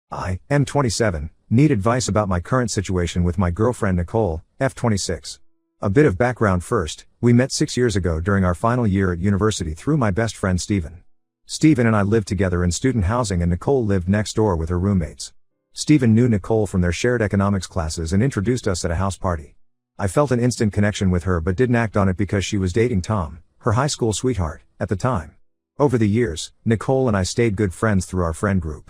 I am 27, need advice about my current situation with my girlfriend Nicole, F26. A bit of background first, we met 6 years ago during our final year at university through my best friend Steven. Steven and I lived together in student housing and Nicole lived next door with her roommates. Steven knew Nicole from their shared economics classes and introduced us at a house party. I felt an instant connection with her but didn't act on it because she was dating Tom, her high school sweetheart, at the time. Over the years, Nicole and I stayed good friends through our friend group.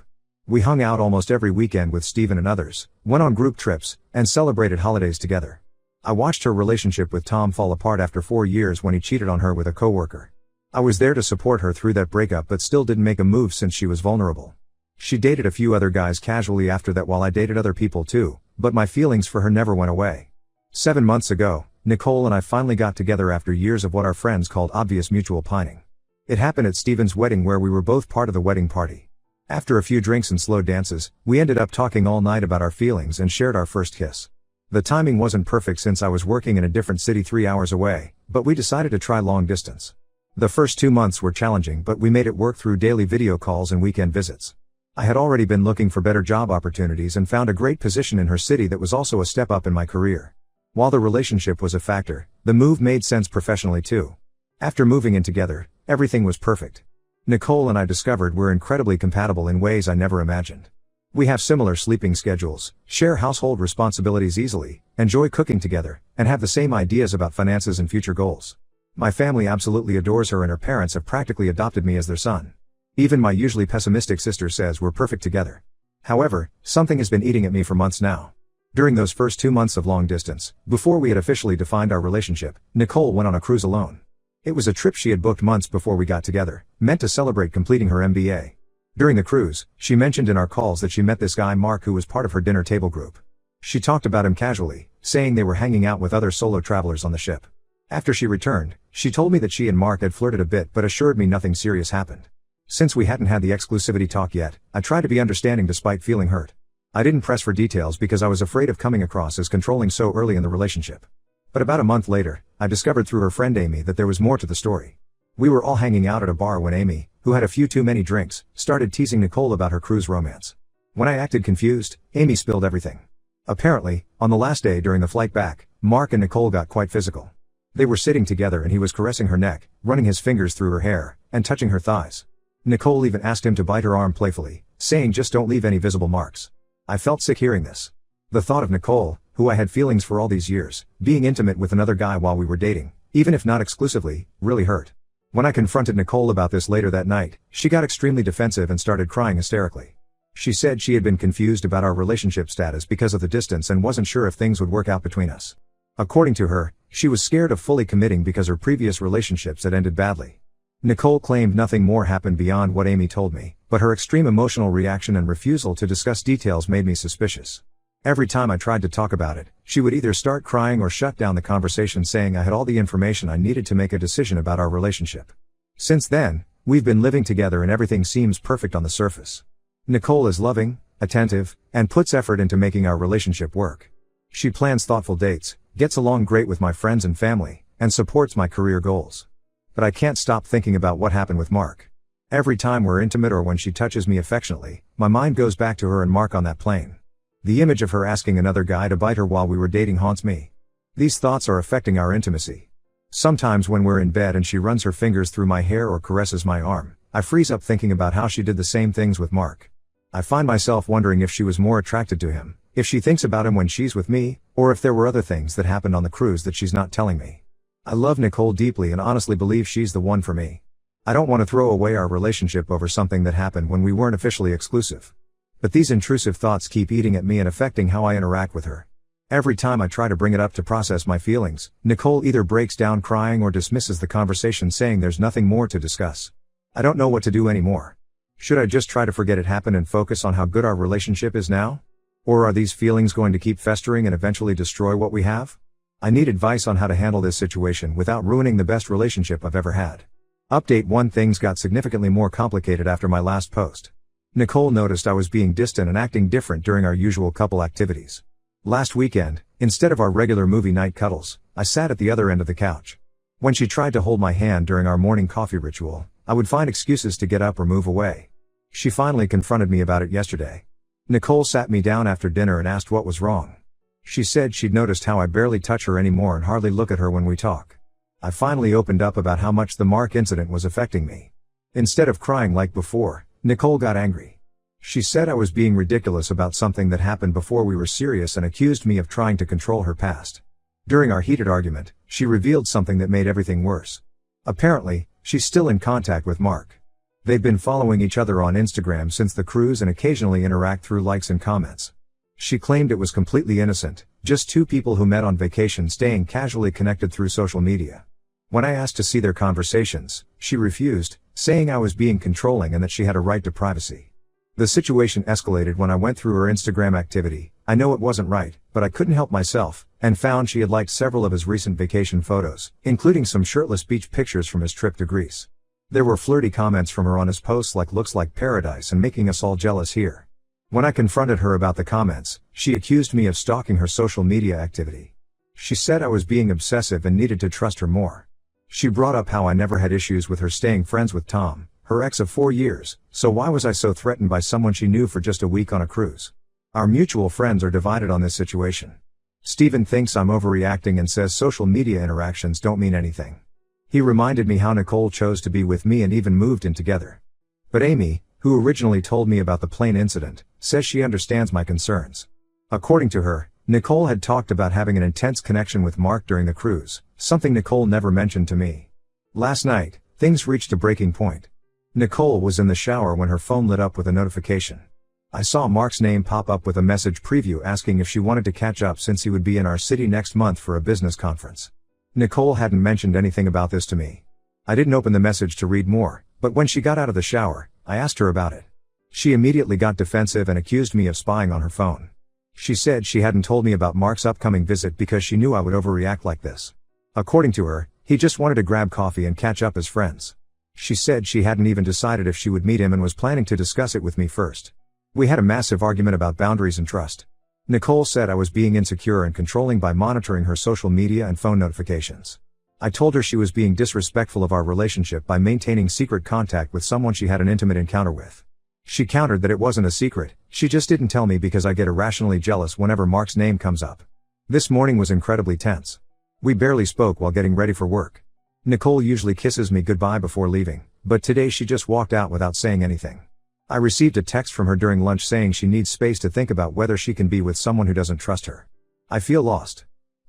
We hung out almost every weekend with Steven and others, went on group trips, and celebrated holidays together. I watched her relationship with Tom fall apart after 4 years when he cheated on her with a coworker. I was there to support her through that breakup but still didn't make a move since she was vulnerable. She dated a few other guys casually after that while I dated other people too, but my feelings for her never went away. 7 months ago, Nicole and I finally got together after years of what our friends called obvious mutual pining. It happened at Steven's wedding where we were both part of the wedding party. After a few drinks and slow dances, we ended up talking all night about our feelings and shared our first kiss. The timing wasn't perfect since I was working in a different city 3 hours away, but we decided to try long distance. The first 2 months were challenging but we made it work through daily video calls and weekend visits. I had already been looking for better job opportunities and found a great position in her city that was also a step up in my career. While the relationship was a factor, the move made sense professionally too. After moving in together, everything was perfect. Nicole and I discovered we're incredibly compatible in ways I never imagined. We have similar sleeping schedules, share household responsibilities easily, enjoy cooking together, and have the same ideas about finances and future goals. My family absolutely adores her and her parents have practically adopted me as their son. Even my usually pessimistic sister says we're perfect together. However, something has been eating at me for months now. During those first 2 months of long distance, before we had officially defined our relationship, Nicole went on a cruise alone. It was a trip she had booked months before we got together, meant to celebrate completing her MBA. During the cruise, she mentioned in our calls that she met this guy Mark who was part of her dinner table group. She talked about him casually, saying they were hanging out with other solo travelers on the ship. After she returned, she told me that she and Mark had flirted a bit but assured me nothing serious happened. Since we hadn't had the exclusivity talk yet, I tried to be understanding despite feeling hurt. I didn't press for details because I was afraid of coming across as controlling so early in the relationship. But about a month later, I discovered through her friend Amy that there was more to the story. We were all hanging out at a bar when Amy, who had a few too many drinks, started teasing Nicole about her cruise romance. When I acted confused, Amy spilled everything. Apparently, on the last day during the flight back, Mark and Nicole got quite physical. They were sitting together and he was caressing her neck, running his fingers through her hair, and touching her thighs. Nicole even asked him to bite her arm playfully, saying just don't leave any visible marks. I felt sick hearing this. The thought of Nicole, who I had feelings for all these years, being intimate with another guy while we were dating, even if not exclusively, really hurt. When I confronted Nicole about this later that night, she got extremely defensive and started crying hysterically. She said she had been confused about our relationship status because of the distance and wasn't sure if things would work out between us. According to her, she was scared of fully committing because her previous relationships had ended badly. Nicole claimed nothing more happened beyond what Amy told me, but her extreme emotional reaction and refusal to discuss details made me suspicious. Every time I tried to talk about it, she would either start crying or shut down the conversation saying I had all the information I needed to make a decision about our relationship. Since then, we've been living together and everything seems perfect on the surface. Nicole is loving, attentive, and puts effort into making our relationship work. She plans thoughtful dates, gets along great with my friends and family, and supports my career goals. But I can't stop thinking about what happened with Mark. Every time we're intimate or when she touches me affectionately, my mind goes back to her and Mark on that plane. The image of her asking another guy to bite her while we were dating haunts me. These thoughts are affecting our intimacy. Sometimes when we're in bed and she runs her fingers through my hair or caresses my arm, I freeze up thinking about how she did the same things with Mark. I find myself wondering if she was more attracted to him, if she thinks about him when she's with me, or if there were other things that happened on the cruise that she's not telling me. I love Nicole deeply and honestly believe she's the one for me. I don't want to throw away our relationship over something that happened when we weren't officially exclusive. But these intrusive thoughts keep eating at me and affecting how I interact with her. Every time I try to bring it up to process my feelings, Nicole either breaks down crying or dismisses the conversation saying there's nothing more to discuss. I don't know what to do anymore. Should I just try to forget it happened and focus on how good our relationship is now? Or are these feelings going to keep festering and eventually destroy what we have? I need advice on how to handle this situation without ruining the best relationship I've ever had. Update 1: Things got significantly more complicated after my last post. Nicole noticed I was being distant and acting different during our usual couple activities. Last weekend, instead of our regular movie night cuddles, I sat at the other end of the couch. When she tried to hold my hand during our morning coffee ritual, I would find excuses to get up or move away. She finally confronted me about it yesterday. Nicole sat me down after dinner and asked what was wrong. She said she'd noticed how I barely touch her anymore and hardly look at her when we talk. I finally opened up about how much the Mark incident was affecting me. Instead of crying like before, Nicole got angry. She said I was being ridiculous about something that happened before we were serious and accused me of trying to control her past. During our heated argument, she revealed something that made everything worse. Apparently, she's still in contact with Mark. They've been following each other on Instagram since the cruise and occasionally interact through likes and comments. She claimed it was completely innocent, just two people who met on vacation staying casually connected through social media. When I asked to see their conversations, she refused, saying I was being controlling and that she had a right to privacy. The situation escalated when I went through her Instagram activity. I know it wasn't right, but I couldn't help myself, and found she had liked several of his recent vacation photos, including some shirtless beach pictures from his trip to Greece. There were flirty comments from her on his posts like "looks like paradise" and "making us all jealous here." When I confronted her about the comments, she accused me of stalking her social media activity. She said I was being obsessive and needed to trust her more. She brought up how I never had issues with her staying friends with Tom, her ex of 4 years, so why was I so threatened by someone she knew for just a week on a cruise? Our mutual friends are divided on this situation. Steven thinks I'm overreacting and says social media interactions don't mean anything. He reminded me how Nicole chose to be with me and even moved in together. But Amy, who originally told me about the plane incident, says she understands my concerns. According to her, Nicole had talked about having an intense connection with Mark during the cruise, something Nicole never mentioned to me. Last night, things reached a breaking point. Nicole was in the shower when her phone lit up with a notification. I saw Mark's name pop up with a message preview asking if she wanted to catch up since he would be in our city next month for a business conference. Nicole hadn't mentioned anything about this to me. I didn't open the message to read more, but when she got out of the shower, I asked her about it. She immediately got defensive and accused me of spying on her phone. She said she hadn't told me about Mark's upcoming visit because she knew I would overreact like this. According to her, he just wanted to grab coffee and catch up as friends. She said she hadn't even decided if she would meet him and was planning to discuss it with me first. We had a massive argument about boundaries and trust. Nicole said I was being insecure and controlling by monitoring her social media and phone notifications. I told her she was being disrespectful of our relationship by maintaining secret contact with someone she had an intimate encounter with. She countered that it wasn't a secret, she just didn't tell me because I get irrationally jealous whenever Mark's name comes up. This morning was incredibly tense. We barely spoke while getting ready for work. Nicole usually kisses me goodbye before leaving, but today she just walked out without saying anything. I received a text from her during lunch saying she needs space to think about whether she can be with someone who doesn't trust her. I feel lost.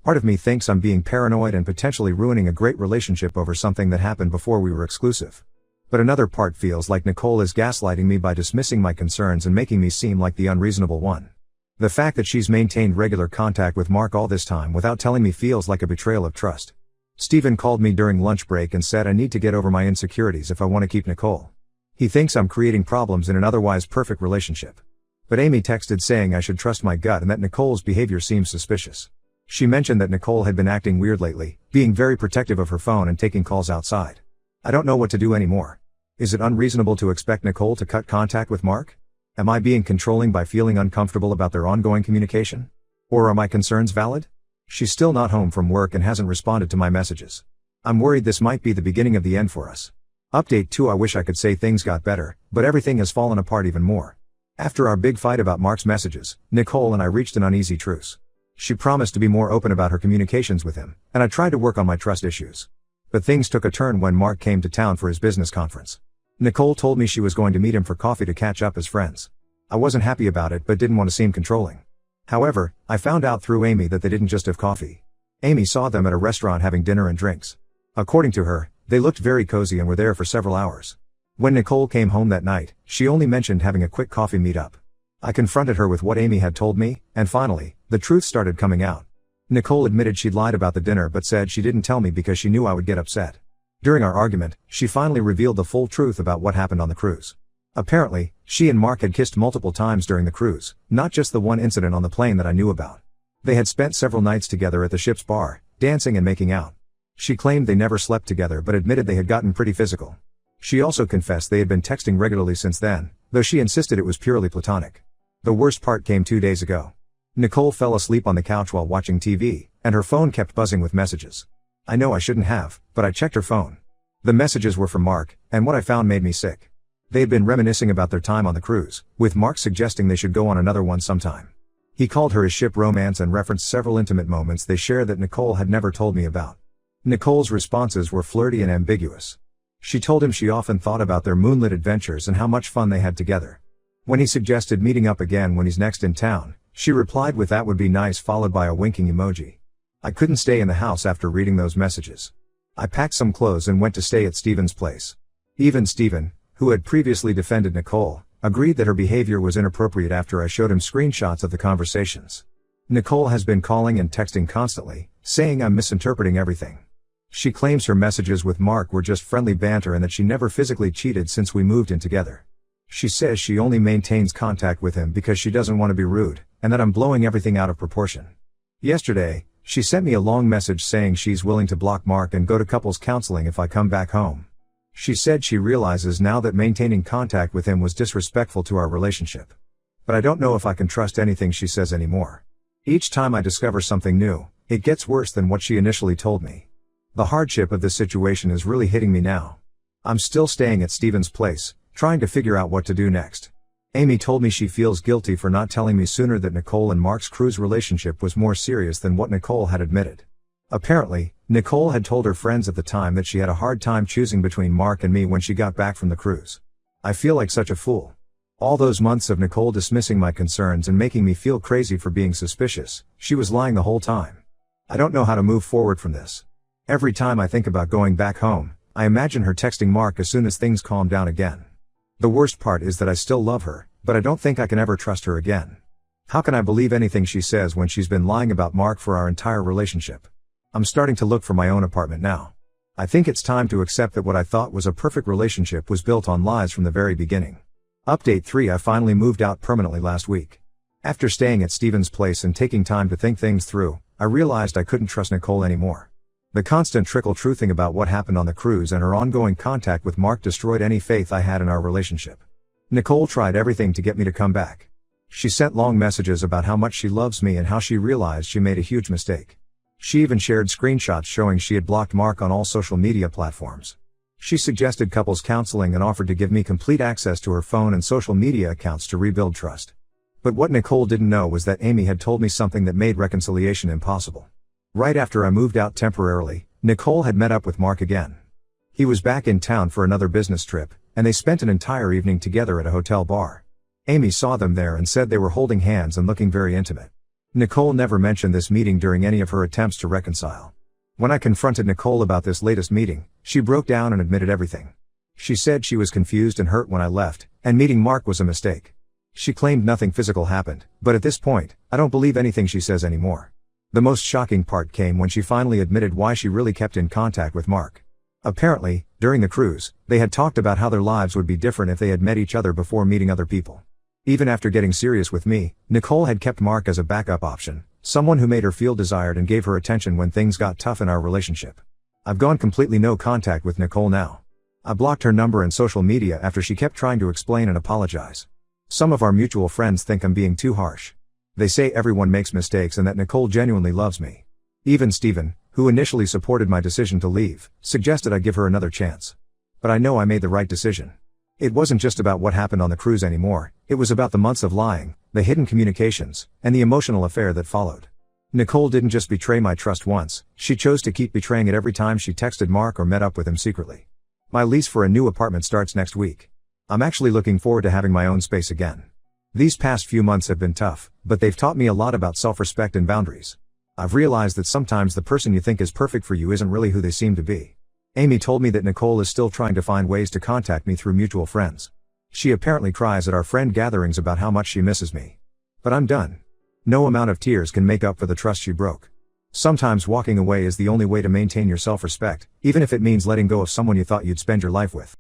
Part of me thinks I'm being paranoid and potentially ruining a great relationship over something that happened before we were exclusive. But another part feels like Nicole is gaslighting me by dismissing my concerns and making me seem like the unreasonable one. The fact that she's maintained regular contact with Mark all this time without telling me feels like a betrayal of trust. Steven called me during lunch break and said I need to get over my insecurities if I want to keep Nicole. He thinks I'm creating problems in an otherwise perfect relationship. But Amy texted saying I should trust my gut and that Nicole's behavior seems suspicious. She mentioned that Nicole had been acting weird lately, being very protective of her phone and taking calls outside. I don't know what to do anymore. Is it unreasonable to expect Nicole to cut contact with Mark? Am I being controlling by feeling uncomfortable about their ongoing communication? Or are my concerns valid? She's still not home from work and hasn't responded to my messages. I'm worried this might be the beginning of the end for us. Update 2: I wish I could say things got better, but everything has fallen apart even more. After our big fight about Mark's messages, Nicole and I reached an uneasy truce. She promised to be more open about her communications with him, and I tried to work on my trust issues. But things took a turn when Mark came to town for his business conference. Nicole told me she was going to meet him for coffee to catch up as friends. I wasn't happy about it but didn't want to seem controlling. However, I found out through Amy that they didn't just have coffee. Amy saw them at a restaurant having dinner and drinks. According to her, they looked very cozy and were there for several hours. When Nicole came home that night, she only mentioned having a quick coffee meet-up. I confronted her with what Amy had told me, and finally, the truth started coming out. Nicole admitted she'd lied about the dinner but said she didn't tell me because she knew I would get upset. During our argument, she finally revealed the full truth about what happened on the cruise. Apparently, she and Mark had kissed multiple times during the cruise, not just the one incident on the plane that I knew about. They had spent several nights together at the ship's bar, dancing and making out. She claimed they never slept together but admitted they had gotten pretty physical. She also confessed they had been texting regularly since then, though she insisted it was purely platonic. The worst part came 2 days ago. Nicole fell asleep on the couch while watching TV, and her phone kept buzzing with messages. I know I shouldn't have, but I checked her phone. The messages were from Mark, and what I found made me sick. They had been reminiscing about their time on the cruise, with Mark suggesting they should go on another one sometime. He called her his ship romance and referenced several intimate moments they shared that Nicole had never told me about. Nicole's responses were flirty and ambiguous. She told him she often thought about their moonlit adventures and how much fun they had together. When he suggested meeting up again when he's next in town, she replied with "that would be nice," followed by a winking emoji. I couldn't stay in the house after reading those messages. I packed some clothes and went to stay at Steven's place. Even Steven, who had previously defended Nicole, agreed that her behavior was inappropriate after I showed him screenshots of the conversations. Nicole has been calling and texting constantly, saying I'm misinterpreting everything. She claims her messages with Mark were just friendly banter and that she never physically cheated since we moved in together. She says she only maintains contact with him because she doesn't want to be rude, and that I'm blowing everything out of proportion. Yesterday, she sent me a long message saying she's willing to block Mark and go to couples counseling if I come back home. She said she realizes now that maintaining contact with him was disrespectful to our relationship. But I don't know if I can trust anything she says anymore. Each time I discover something new, it gets worse than what she initially told me. The hardship of this situation is really hitting me now. I'm still staying at Steven's place, trying to figure out what to do next. Amy told me she feels guilty for not telling me sooner that Nicole and Mark's cruise relationship was more serious than what Nicole had admitted. Apparently, Nicole had told her friends at the time that she had a hard time choosing between Mark and me when she got back from the cruise. I feel like such a fool. All those months of Nicole dismissing my concerns and making me feel crazy for being suspicious, she was lying the whole time. I don't know how to move forward from this. Every time I think about going back home, I imagine her texting Mark as soon as things calm down again. The worst part is that I still love her, but I don't think I can ever trust her again. How can I believe anything she says when she's been lying about Mark for our entire relationship? I'm starting to look for my own apartment now. I think it's time to accept that what I thought was a perfect relationship was built on lies from the very beginning. Update 3: I finally moved out permanently last week. After staying at Steven's place and taking time to think things through, I realized I couldn't trust Nicole anymore. The constant trickle-truthing about what happened on the cruise and her ongoing contact with Mark destroyed any faith I had in our relationship. Nicole tried everything to get me to come back. She sent long messages about how much she loves me and how she realized she made a huge mistake. She even shared screenshots showing she had blocked Mark on all social media platforms. She suggested couples counseling and offered to give me complete access to her phone and social media accounts to rebuild trust. But what Nicole didn't know was that Amy had told me something that made reconciliation impossible. Right after I moved out temporarily, Nicole had met up with Mark again. He was back in town for another business trip, and they spent an entire evening together at a hotel bar. Amy saw them there and said they were holding hands and looking very intimate. Nicole never mentioned this meeting during any of her attempts to reconcile. When I confronted Nicole about this latest meeting, she broke down and admitted everything. She said she was confused and hurt when I left, and meeting Mark was a mistake. She claimed nothing physical happened, but at this point, I don't believe anything she says anymore. The most shocking part came when she finally admitted why she really kept in contact with Mark. Apparently, during the cruise, they had talked about how their lives would be different if they had met each other before meeting other people. Even after getting serious with me, Nicole had kept Mark as a backup option, someone who made her feel desired and gave her attention when things got tough in our relationship. I've gone completely no contact with Nicole now. I blocked her number and social media after she kept trying to explain and apologize. Some of our mutual friends think I'm being too harsh. They say everyone makes mistakes and that Nicole genuinely loves me. Even Steven, who initially supported my decision to leave, suggested I give her another chance. But I know I made the right decision. It wasn't just about what happened on the cruise anymore, it was about the months of lying, the hidden communications, and the emotional affair that followed. Nicole didn't just betray my trust once, she chose to keep betraying it every time she texted Mark or met up with him secretly. My lease for a new apartment starts next week. I'm actually looking forward to having my own space again. These past few months have been tough, but they've taught me a lot about self-respect and boundaries. I've realized that sometimes the person you think is perfect for you isn't really who they seem to be. Amy told me that Nicole is still trying to find ways to contact me through mutual friends. She apparently cries at our friend gatherings about how much she misses me. But I'm done. No amount of tears can make up for the trust she broke. Sometimes walking away is the only way to maintain your self-respect, even if it means letting go of someone you thought you'd spend your life with.